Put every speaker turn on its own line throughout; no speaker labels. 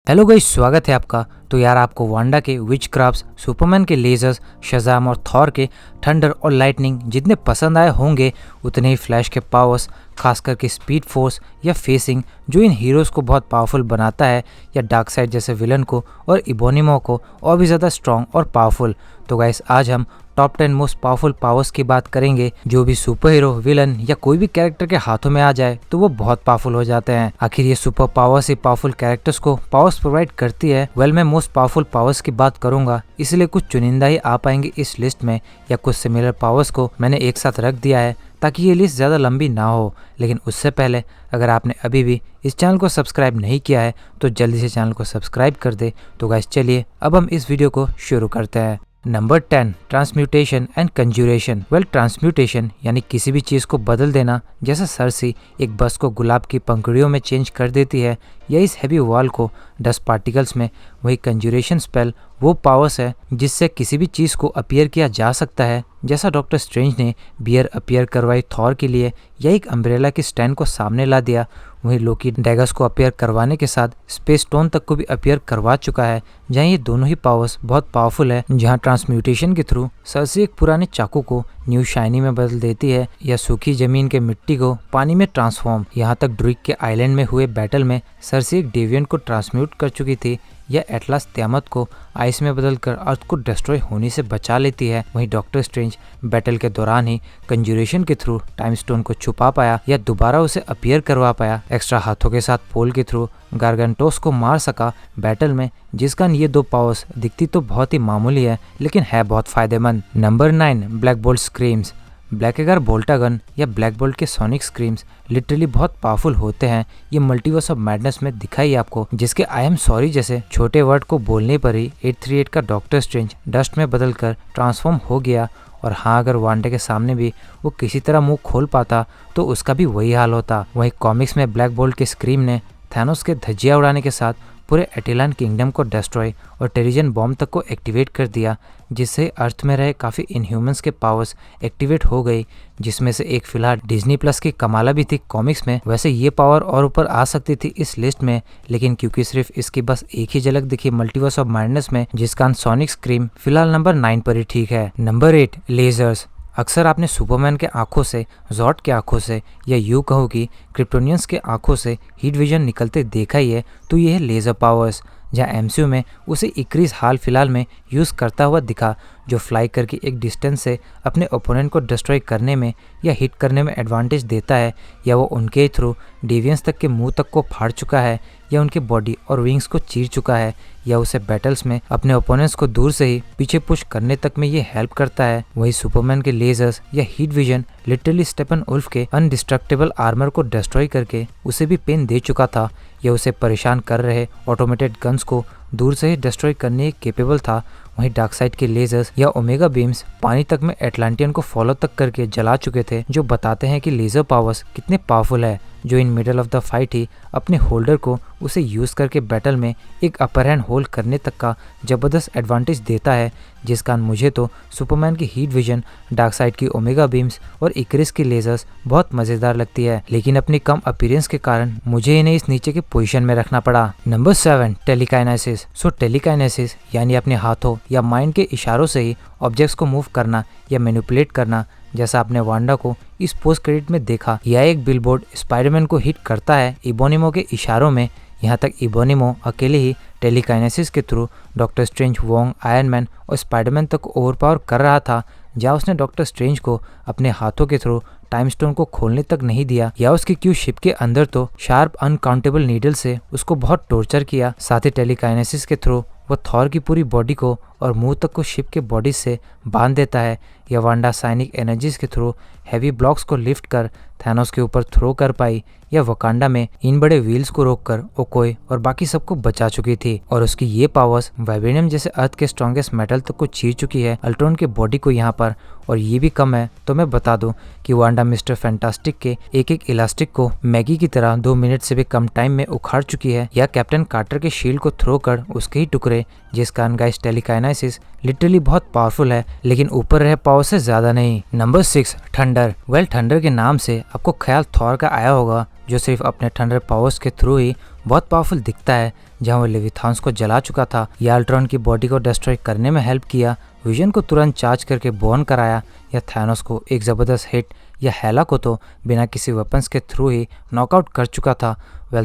Hello guys, स्वागत है आपका। तो यार, आपको वांडा के विच क्राफ्ट्स, सुपरमैन के लेजर्स, शज़ाम और थॉर के थंडर और लाइटनिंग जितने पसंद आए होंगे, उतने ही फ्लैश के पावर्स, खास करके स्पीड फोर्स या फेसिंग, जो इन हीरोज़ को बहुत पावरफुल बनाता है, या डार्कसाइड जैसे विलन को और इबोनिमो को और भी ज़्यादा स्ट्रॉन्ग और पावरफुल। तो गाइस, आज हम टॉप 10 मोस्ट पावरफुल पावर्स की बात करेंगे। जो भी सुपर हीरो, विलन या कोई भी कैरेक्टर के हाथों में आ जाए तो वो बहुत पावरफुल हो जाते हैं। आखिर ये सुपर पावर्स ही पावरफुल कैरेक्टर्स को पावर्स प्रोवाइड करती है। मैं मोस्ट पावरफुल पावर्स की बात करूंगा, इसलिए कुछ चुनिंदा ही आ पाएंगे इस लिस्ट में, या कुछ सिमिलर पावर्स को मैंने एक साथ रख दिया है ताकि ये लिस्ट ज़्यादा लंबी ना हो। लेकिन उससे पहले, अगर आपने अभी भी इस चैनल को सब्सक्राइब नहीं किया है तो जल्दी से चैनल को सब्सक्राइब कर दे। तो गाइस, चलिए अब हम इस वीडियो को शुरू करते हैं। Number 10, transmutation and conjuration. Transmutation यानी किसी भी चीज़ को बदल देना, जैसे सरसी एक बस को गुलाब की पंखुड़ियों में चेंज कर देती है, या इस हैवी वॉल को डस्ट पार्टिकल्स में। वही कंज्यूरेशन स्पेल वो पावर्स है जिससे किसी भी चीज़ को अपीयर किया जा सकता है, जैसा डॉक्टर स्ट्रेंज ने बियर अपीयर करवाई थॉर के लिए, या एक अम्ब्रेला के स्टैंड को सामने ला दिया। वही लोकी डैगर्स को अपीयर करवाने के साथ स्पेस स्टोन तक को भी अपीयर करवा चुका है, जहाँ ये दोनों ही पावर्स बहुत पावरफुल है। जहाँ ट्रांसम्यूटेशन के थ्रू सरसी एक पुराने चाकू को न्यू शाइनी में बदल देती है, या सूखी जमीन के मिट्टी को पानी में ट्रांसफॉर्म। यहाँ तक ड्रुइक के आइलैंड में हुए बैटल में सरसी एक डेवियंट को ट्रांसम्यूट कर चुकी थी, या एटलास त्यामत को आइस में बदलकर अर्थ को डिस्ट्रॉय होने से बचा लेती है। वहीं डॉक्टर स्ट्रेंज बैटल के दौरान ही कंज्यूरेशन के थ्रू टाइम स्टोन को छुपा पाया, या दोबारा उसे अपीयर करवा पाया। एक्स्ट्रा हाथों के साथ पोल के थ्रू गार्गेंटोस को मार सका बैटल में, जिसका ये दो पावर्स दिखती तो बहुत ही मामूली है, लेकिन है बहुत फायदेमंद। Number 9, black bolt screams. Blackagar Boltagon या ब्लैक बोल्ट के सोनिक स्क्रीम्स लिटरली बहुत पावरफुल होते हैं। ये मल्टीवर्स ऑफ मैडनेस में दिखाई आपको, जिसके आई एम सॉरी जैसे छोटे वर्ड को बोलने पर ही 838 का डॉक्टर स्ट्रेंज डस्ट में बदलकर ट्रांसफॉर्म हो गया। और हाँ, अगर वांडा के सामने भी वो किसी तरह मुंह खोल पाता तो उसका भी वही हाल होता। वहीं कॉमिक्स में ब्लैक बोल्ट के स्क्रीम ने थैनोस के धज्जियां उड़ाने के साथ पूरे एटिलान किंगडम को डिस्ट्रॉय और टेरिजन बॉम्ब तक को एक्टिवेट कर दिया, जिससे अर्थ में रहे काफ़ी इनह्यूमंस के पावर्स एक्टिवेट हो गई, जिसमें से एक फिलहाल डिज्नी प्लस की कमाला भी थी कॉमिक्स में। वैसे ये पावर और ऊपर आ सकती थी इस लिस्ट में, लेकिन क्योंकि सिर्फ इसकी बस एक ही झलक दिखी मल्टीवर्स ऑफ मैडनेस में, जिसका सोनिक स्क्रीम फिलहाल नंबर 9 पर ही ठीक है। Number 8, lasers. अक्सर आपने सुपरमैन के आंखों से, जॉर्ड के आंखों से, या यूँ कहो कि क्रिप्टोनियंस के आंखों से हीट विजन निकलते देखा ही है, तो ये है लेज़र पावर्स। जहाँ एमसीयू में उसे इक्रीज हाल फिलहाल में यूज़ करता हुआ दिखा, जो फ्लाई करके एक डिस्टेंस से अपने ओपोनेंट को डिस्ट्रॉय करने में या हिट करने में एडवांटेज देता है, या वो उनके थ्रू डेवियंस तक के मुंह तक को फाड़ चुका है, या उनके बॉडी और विंग्स को चीर चुका है, या उसे बैटल्स में अपने ओपोनेंट्स को दूर से ही पीछे पुश करने तक में ये हेल्प करता है। वही सुपरमैन के लेजर्स या हीट विजन लिटरली स्टेपन उल्फ के अनडिस्ट्रक्टेबल आर्मर को डिस्ट्रॉय करके उसे भी पेन दे चुका था, या उसे परेशान कर रहे ऑटोमेटेड गन्स को दूर से ही डिस्ट्रॉय करने केपेबल था। वहीं डार्कसाइड के लेजर्स या ओमेगा बीम्स पानी तक में एटलांटियन को फॉलो तक करके जला चुके थे, जो बताते हैं कि लेजर पावर्स कितने पावरफुल है। जो in middle of the fight ही अपने होल्डर को उसे यूज करके बैटल में एक अपर हैंड होल्ड करने तक का जबरदस्त एडवांटेज देता है, जिस कारण मुझे तो सुपरमैन की हीट विजन, डार्कसाइड की ओमेगा बीम्स और इक्रिस की लेजर्स बहुत मजेदार लगती है, लेकिन अपनी कम अपीयरेंस के कारण मुझे इन्हें इस नीचे के पोजीशन में रखना पड़ा। नंबर 7, टेलीकाइनेसिस। टेलीकाइनेसिस यानी अपने हाथों या माइंड के इशारों से ही ऑब्जेक्ट्स को मूव करना या मैनिपुलेट करना, जैसा आपने वांडा को इस पोस्ट क्रेडिट में देखा। यह एक बिलबोर्ड स्पाइडरमैन को हिट करता है इबोनिमो के इशारों में। यहाँ तक इबोनिमो अकेले ही टेलीकाइनेसिस के through doctor strange, Wong, iron man और स्पाइडरमैन तक को ओवरपावर कर रहा था, जहाँ उसने डॉक्टर स्ट्रेंज को अपने हाथों के थ्रू टाइम स्टोन को खोलने तक नहीं दिया, या उसकी क्यू शिप के अंदर तो शार्प अनकाउंटेबल नीडल से उसको बहुत टॉर्चर किया। साथ ही टेलीकाइनेसिस के थ्रू वो थॉर की पूरी बॉडी को और मुंह तक को शिप के बॉडी से बांध देता है, या वांडा साइनिक एनर्जीज के थ्रू हैवी ब्लॉक्स को लिफ्ट कर थैनोस के ऊपर थ्रो कर पाई, या वकांडा में इन बड़े व्हील्स को रोककर ओकोय और बाकी सबको बचा चुकी थी। और उसकी ये पावर्स वाइब्रेनियम जैसे अर्थ के स्ट्रॉन्गेस्ट मेटल तक को चीर चुकी है अल्ट्रॉन के बॉडी को यहाँ पर। और ये भी कम है तो मैं बता दूं कि वांडा मिस्टर फैंटास्टिक के एक एक इलास्टिक को मैगी की तरह 2 मिनट से भी कम टाइम में उखाड़ चुकी है, या कैप्टन कार्टर के शील्ड को थ्रो कर उसके ही टुकड़े, जिस कारण गाइस टेलीकाइनेसिस लिटरली बहुत पावरफुल है, लेकिन ऊपर रहे पावर से ज्यादा नहीं। Number 6, thunder. थंडर के नाम से आपको ख्याल थॉर का आया होगा, जो सिर्फ अपने थंडर पावर्स के थ्रू ही बहुत पावरफुल दिखता है, जहां वो लेविथान्स को जला चुका था या अल्ट्रॉन की बॉडी को डिस्ट्रॉय करने में हेल्प किया, विजन को तुरंत चार्ज करके बॉर्न कराया, या थैनोस को एक ज़बरदस्त हिट, या हेला को तो बिना किसी वेपन्स के थ्रू ही नॉकआउट कर चुका था।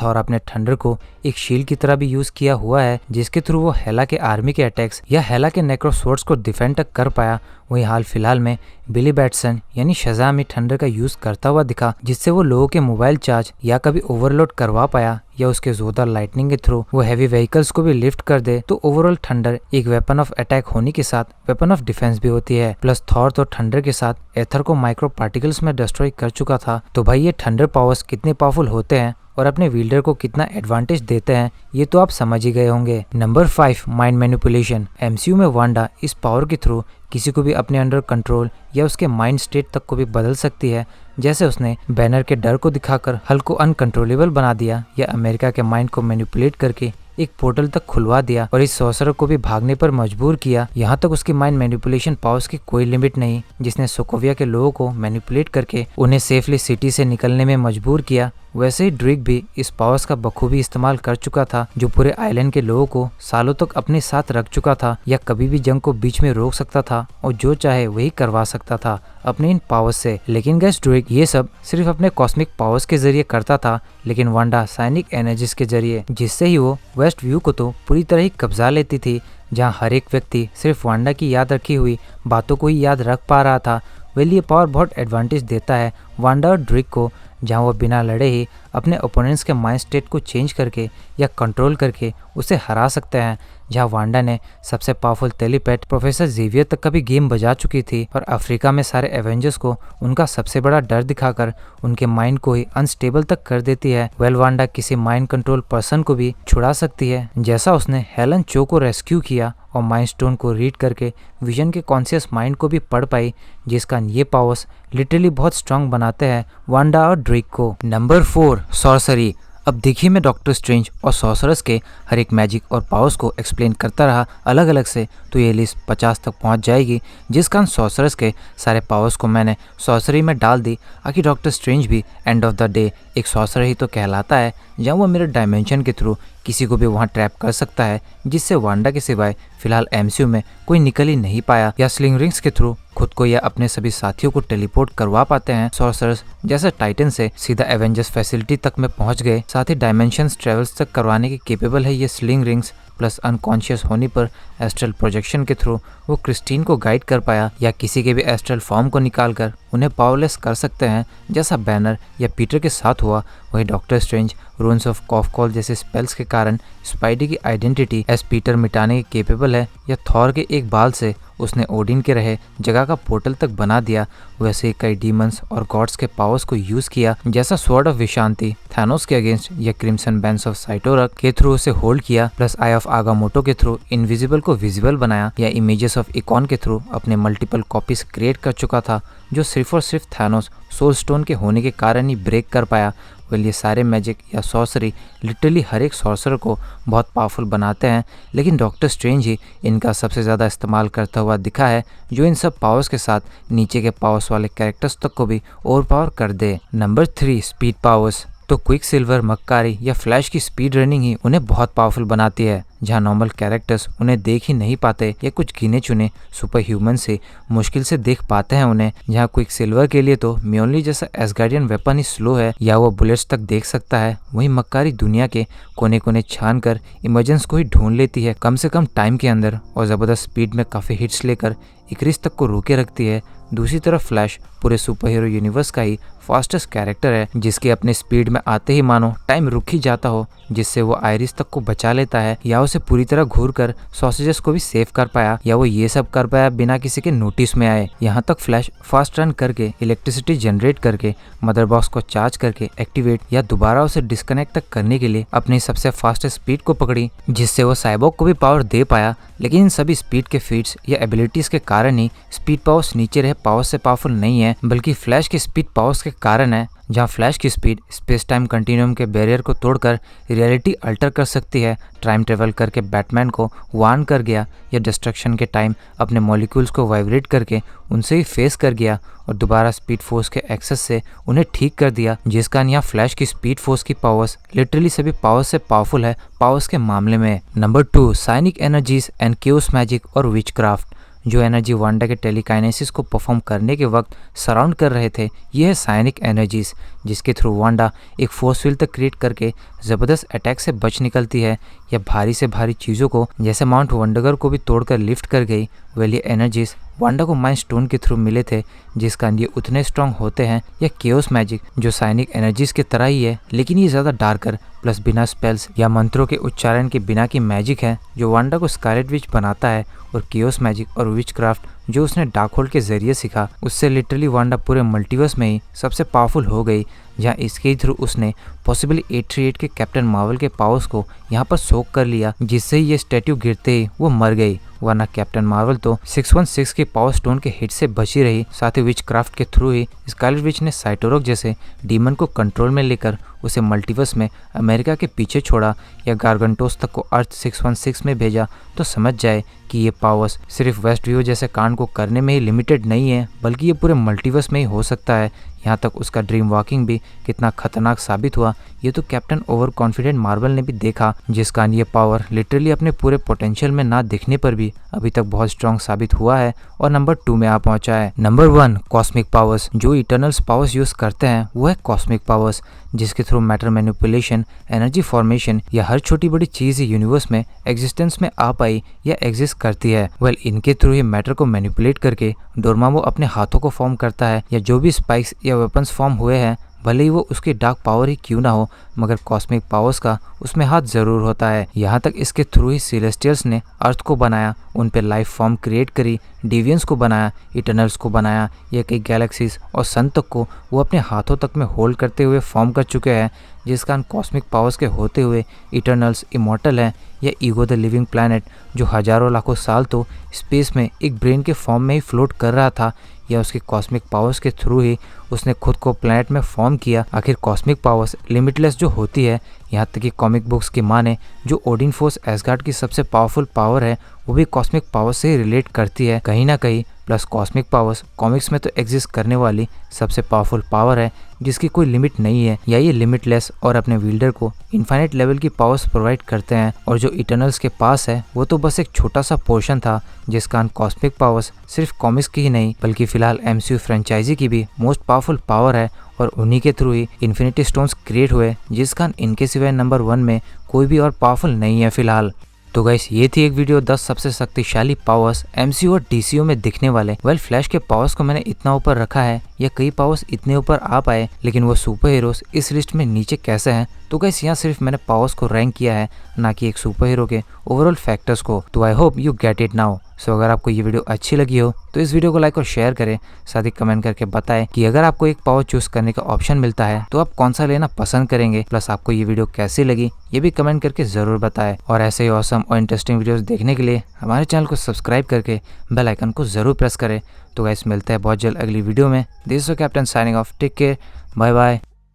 थॉर अपने थंडर को एक शील्ड की तरह भी यूज किया हुआ है, जिसके थ्रू वो हेला के आर्मी के अटैक्स या हेला के नेक्रोसोर्ड्स को डिफेंड तक कर पाया। वहीं हाल फिलहाल में बिली बैटसन यानी शज़ाम ही थंडर का यूज करता हुआ दिखा, जिससे वो लोगों के मोबाइल चार्ज या कभी ओवरलोड करवा पाया, या उसके जोरदार लाइटनिंग के थ्रू वो हैवी व्हीकल्स को भी लिफ्ट कर दे। तो ओवरऑल थंडर एक वेपन ऑफ अटैक होने के साथ वेपन ऑफ डिफेंस भी होती है। प्लस थॉर तो थंडर के साथ एथर को माइक्रो पार्टिकल्स में डिस्ट्रॉय कर चुका था। तो भाई ये थंडर पावर्स कितने पावरफुल होते हैं और अपने विल्डर को कितना एडवांटेज देते हैं, ये तो आप समझ ही गए होंगे। Number 5, mind manipulation. एमसीयू में वांडा इस पावर के थ्रू किसी को भी अपने अंडर कंट्रोल या उसके माइंड स्टेट तक को भी बदल सकती है। जैसे उसने बैनर के डर को दिखाकर हल्क को अनकंट्रोलेबल बना दिया, या अमेरिका के माइंड को मैनिपुलेट करके एक पोर्टल तक खुलवा दिया और इस सॉर्सरर को भी भागने पर मजबूर किया। यहाँ तक उसकी माइंड मैनिपुलेशन पावर्स की कोई लिमिट नहीं, जिसने सोकोविया के लोगों को मैनिपुलेट करके उन्हें सेफली सिटी से निकलने में मजबूर किया। वैसे ही ड्रेक भी इस पावर्स का बखूबी इस्तेमाल कर चुका था, जो पूरे आइलैंड के लोगों को सालों तक अपने साथ रख चुका था, या कभी भी जंग को बीच में रोक सकता था और जो चाहे वही करवा सकता था अपने इन पावर्स से। लेकिन गैस ड्रेक ये सब सिर्फ अपने कॉस्मिक पावर्स के जरिए करता था, लेकिन वांडा साइनिक एनर्जीज के जरिए, जिससे ही वो वेस्ट व्यू को तो पूरी तरह ही कब्जा लेती थी। जहाँ हर एक व्यक्ति सिर्फ वांडा की याद रखी हुई बातों को ही याद रख पा रहा था। वेल ये पावर बहुत एडवांटेज देता है वांडा और ड्रेक को, जहाँ वो बिना लड़े ही अपने ओपोनेंट्स के माइंड स्टेट को चेंज करके या कंट्रोल करके उसे हरा सकते हैं। जहाँ वांडा ने सबसे पावरफुल टेलीपैथ प्रोफेसर जेवियर तक का भी गेम बजा चुकी थी और अफ्रीका में सारे एवेंजर्स को उनका सबसे बड़ा डर दिखाकर उनके माइंड को ही अनस्टेबल तक कर देती है। वेल वांडा किसी माइंड कंट्रोल पर्सन को भी छुड़ा सकती है, जैसा उसने हेलन चो को रेस्क्यू किया और माइंड स्टोन को रीड करके विजन के कॉन्शियस माइंड को भी पढ़ पाई, जिसका ये पावर्स लिटरली बहुत स्ट्रांग बनाते हैं वांडा और ड्रेक को। Number 4, sorcery. अब देखिए, मैं डॉक्टर स्ट्रेंज और सॉर्सरर्स के हर एक मैजिक और पावर्स को एक्सप्लेन करता रहा अलग अलग से, तो ये लिस्ट 50 तक पहुंच जाएगी, जिस कारण सॉर्सरर्स के सारे पावर्स को मैंने सॉर्सरी में डाल दी। आखिर डॉक्टर स्ट्रेंज भी एंड ऑफ द डे एक सॉर्सर ही तो कहलाता है, जहाँ वो मिरर डायमेंशन के थ्रू किसी को भी वहाँ ट्रैप कर सकता है, जिससे वांडा के सिवाय फिलहाल एमसीयू में कोई निकल ही नहीं पाया, या स्लिंग रिंग्स के थ्रू खुद को या अपने सभी साथियों को टेलीपोर्ट करवा पाते हैं सॉर्सरर्स, जैसे टाइटन से सीधा एवेंजर्स फैसिलिटी तक में पहुंच गए। साथ ही डायमेंशंस ट्रेवल्स तक करवाने के केपेबल है ये स्लिंग रिंग्स। प्लस अनकॉन्शियस होने पर एस्ट्रल प्रोजेक्शन के थ्रू वो क्रिस्टीन को गाइड कर पाया, या किसी के भी एस्ट्रल फॉर्म को निकालकर उन्हें पावरलेस कर सकते हैं, जैसा बैनर या पीटर के साथ हुआ। वही डॉक्टर स्ट्रेंज रून्स ऑफ कॉफकॉल जैसे स्पेल्स के कारण स्पाइडी की आइडेंटिटी एस पीटर मिटाने के केपेबल है, या थॉर के एक बाल से उसने ओडिन के रहे जगह का पोर्टल तक बना दिया। वैसे ही कई डीमंस और गॉड्स के पावर्स को यूज किया, जैसा स्वॉर्ड ऑफ विशांति थैनोस के अगेंस्ट, या क्रिम्सन बैंड्स ऑफ साइटोरा के थ्रू उसे होल्ड किया। प्लस आई ऑफ आगामोटो के थ्रू इनविजिबल को विजिबल बनाया, या इमेजेस ऑफ इकॉन के थ्रू अपने मल्टीपल कॉपीज क्रिएट कर चुका था, जो सिर्फ और सिर्फ थैनोस सोल स्टोन के होने के कारण ही ब्रेक कर पाया। वेल ये सारे मैजिक या सॉर्सरी लिटरली हर एक सॉर्सर को बहुत पावरफुल बनाते हैं, लेकिन डॉक्टर स्ट्रेंज ही इनका सबसे ज़्यादा इस्तेमाल करता हुआ दिखा है, जो इन सब पावर्स के साथ नीचे के पावर्स वाले कैरेक्टर्स तक को भी ओवर पावर कर दे। Number 3, speed powers. तो क्विक सिल्वर, मक्कारी या फ्लैश की स्पीड रनिंग ही उन्हें बहुत पावरफुल बनाती है, जहां नॉर्मल कैरेक्टर्स उन्हें देख ही नहीं पाते, या कुछ गिने चुने सुपर ह्यूमन से मुश्किल से देख पाते हैं उन्हें। जहां क्विक सिल्वर के लिए तो म्योनली जैसा एसगार्डियन वेपन ही स्लो है, या वो बुलेट्स तक देख सकता है। वहीं मक्कारी दुनिया के कोने कोने छान कर इमरजेंस को ही ढूंढ लेती है कम से कम टाइम के अंदर, और जबरदस्त स्पीड में काफी हिट्स लेकर इक्रिस तक को रोके रखती है। दूसरी तरफ फ्लैश पूरे सुपर हीरो यूनिवर्स का ही फास्टेस्ट कैरेक्टर है, जिसके अपने स्पीड में आते ही मानो टाइम रुक ही जाता हो, जिससे वो आयरिस तक को बचा लेता है, या उसे पूरी तरह घूर कर सॉसेजेस को भी सेव कर पाया, या वो ये सब कर पाया बिना किसी के नोटिस में आए। यहाँ तक फ्लैश फास्ट रन करके इलेक्ट्रिसिटी जनरेट करके मदर बॉक्स को चार्ज करके एक्टिवेट या दोबारा उसे डिस्कनेक्ट तक करने के लिए अपनी सबसे फास्ट स्पीड को पकड़ी, जिससे वो साइबॉर्ग को भी पावर दे पाया। लेकिन इन सभी स्पीड के फीट्स या एबिलिटीज के कारण ही स्पीड पावर्स नीचे रहे पावर्स से पावरफुल नहीं है, बल्कि फ्लैश के स्पीड पावर्स के कारण है, जहां फ्लैश की स्पीड स्पेस टाइम कंटिन्यूम के बैरियर को तोड़कर रियलिटी अल्टर कर सकती है, टाइम ट्रेवल करके बैटमैन को वार्न कर गया, या डिस्ट्रक्शन के टाइम अपने मॉलिक्यूल्स को वाइब्रेट करके उनसे ही फेस कर गया और दोबारा स्पीड फोर्स के एक्सेस से उन्हें ठीक कर दिया। जिस कारण यहाँ फ्लैश की स्पीड फोर्स की पावर्स लिटरली सभी पावर्स से पावरफुल है पावर्स के मामले में। Number 2, psionic energies and chaos magic और विचक्राफ्ट। जो एनर्जी वांडा के टेलीकाइनेसिस को परफॉर्म करने के वक्त सराउंड कर रहे थे, यह है साइनिक एनर्जीज, जिसके थ्रू वांडा एक फोर्स फील्ड तक क्रिएट करके ज़बरदस्त अटैक से बच निकलती है, या भारी से भारी चीज़ों को जैसे माउंट वंडरगर को भी तोड़कर लिफ्ट कर गई। वेल, ये एनर्जीज वांडा को माइंड स्टोन के थ्रू मिले थे, जिस कारण ये उतने स्ट्रांग होते हैं। या केओस मैजिक जो साइनिक एनर्जीज की तरह ही है, लेकिन ये ज़्यादा डार्कर प्लस बिना स्पेल्स या मंत्रों के उच्चारण के बिना की मैजिक है, जो वांडा को स्कारलेट विच बनाता है। और केओस मैजिक और विचक्राफ्ट जो उसने डार्क होल्ड के जरिए सीखा, उससे लिटरली वांडा पूरे मल्टीवर्स में ही सबसे पावरफुल हो गई, जहां इसके थ्रू उसने पॉसिबली 838 के कैप्टन मार्वल के पावर्स को यहाँ पर सोक कर लिया, जिससे ही ये स्टैट्यू गिरते ही वो मर गई। वरना कैप्टन मार्वल तो 616 के पावर स्टोन के हिट से बची रही। साथ ही विचक्राफ्ट के थ्रू ही स्कारलेट विच ने साइटोरॉक जैसे डीमन को कंट्रोल में लेकर उसे मल्टीवर्स में अमेरिका के पीछे छोड़ा, या गार्गंटोस तक को अर्थ 616 में भेजा। तो समझ जाए कि ये पावर्स सिर्फ वेस्ट व्यू जैसे कांड को करने में ही लिमिटेड नहीं है, बल्कि ये पूरे मल्टीवर्स में ही हो सकता है। यहाँ तक उसका ड्रीम वॉकिंग भी कितना खतरनाक साबित हुआ, ये तो कैप्टन ओवर कॉन्फिडेंट मार्वल ने भी देखा, जिस कारण ये पावर लिटरली अपने पूरे पोटेंशियल में ना दिखने पर भी अभी तक बहुत स्ट्रॉन्ग साबित हुआ है और नंबर 2 में आ पहुंचा है। Number 1, cosmic powers. जो इटर्नल्स पावर्स यूज करते हैं वो है कॉस्मिक पावर्स, जिसके through matter manipulation, energy formation या हर छोटी बड़ी चीज यूनिवर्स में एग्जिस्टेंस में आ पाई या एग्जिस्ट करती है। वेल, इनके थ्रू ही मैटर को मैनिपुलेट करके डोरमामू अपने हाथों को फॉर्म करता है, या जो भी स्पाइक्स या वेपन्स फॉर्म हुए हैं, भले ही वो उसकी डार्क पावर ही क्यों ना हो, मगर कॉस्मिक पावर्स का उसमें हाथ जरूर होता है। यहाँ तक इसके थ्रू ही सेलेस्टियल्स ने अर्थ को बनाया, उन पे लाइफ फॉर्म क्रिएट करी, डिवियंस को बनाया, इटर्नल्स को बनाया, या कई गैलेक्सीज और सन तक को वो अपने हाथों तक में होल्ड करते हुए फॉर्म कर चुके हैं, जिस कारण कॉस्मिक पावर्स के होते हुए इटर्नल्स इमॉर्टल हैं। या ईगो द लिविंग प्लैनेट, जो हजारों लाखों साल तो स्पेस में एक ब्रेन के फॉर्म में ही फ्लोट कर रहा था, या उसके कॉस्मिक पावर्स के थ्रू ही उसने खुद को प्लैनेट में फॉर्म किया। आखिर कॉस्मिक पावर्स लिमिटलेस जो होती है, यहाँ तक कि कॉमिक बुक्स की माने जो ओडिन फोर्स एसगार्ड की सबसे पावरफुल पावर है, वो भी कॉस्मिक पावर से ही रिलेट करती है कहीं ना कहीं। प्लस कॉस्मिक पावर्स कॉमिक्स में तो एग्जिस्ट करने वाली सबसे पावरफुल पावर है, जिसकी कोई लिमिट नहीं है, या ये लिमिटलेस और अपने विल्डर को इनफाइनाइट लेवल की पावर्स प्रोवाइड करते हैं। और जो इटर्नल्स के पास है वो तो बस एक छोटा सा पोर्शन था, जिस कारण कॉस्मिक पावर्स सिर्फ कॉमिक्स की ही नहीं बल्कि फिलहाल MCU फ्रेंचाइजी की भी मोस्ट पावरफुल पावर है, और उन्हीं के थ्रू ही इन्फिनिटी स्टोन्स क्रिएट हुए, जिस कारण इनके सिवाय नंबर 1 में कोई भी और पावरफुल नहीं है फिलहाल। तो गाइस, ये थी एक वीडियो 10 सबसे शक्तिशाली पावर्स MCU और DCU में दिखने वाले। वेल, फ्लैश के पावर्स को मैंने इतना ऊपर रखा है, या कई पावर्स इतने ऊपर आ पाए, लेकिन वो सुपर हीरोज इस लिस्ट में नीचे कैसे हैं? तो गाइस, यहाँ सिर्फ मैंने पावर्स को रैंक किया है, ना कि एक सुपर हीरो के ओवरऑल फैक्टर्स को। तो I hope you get it now. So अगर आपको ये वीडियो अच्छी लगी हो तो इस वीडियो को लाइक और शेयर करें, साथ ही कमेंट करके बताएं कि अगर आपको एक पावर चूज करने का ऑप्शन मिलता है तो आप कौन सा लेना पसंद करेंगे। प्लस आपको ये वीडियो कैसी लगी ये भी कमेंट करके जरूर बताएं, और ऐसे ही ऑसम और इंटरेस्टिंग वीडियोस देखने के लिए हमारे चैनल को सब्सक्राइब करके बेल आइकन को जरूर प्रेस करें। तो गाइस, मिलते हैं बहुत जल्द अगली वीडियो में। This is captain signing off. Take care, bye bye.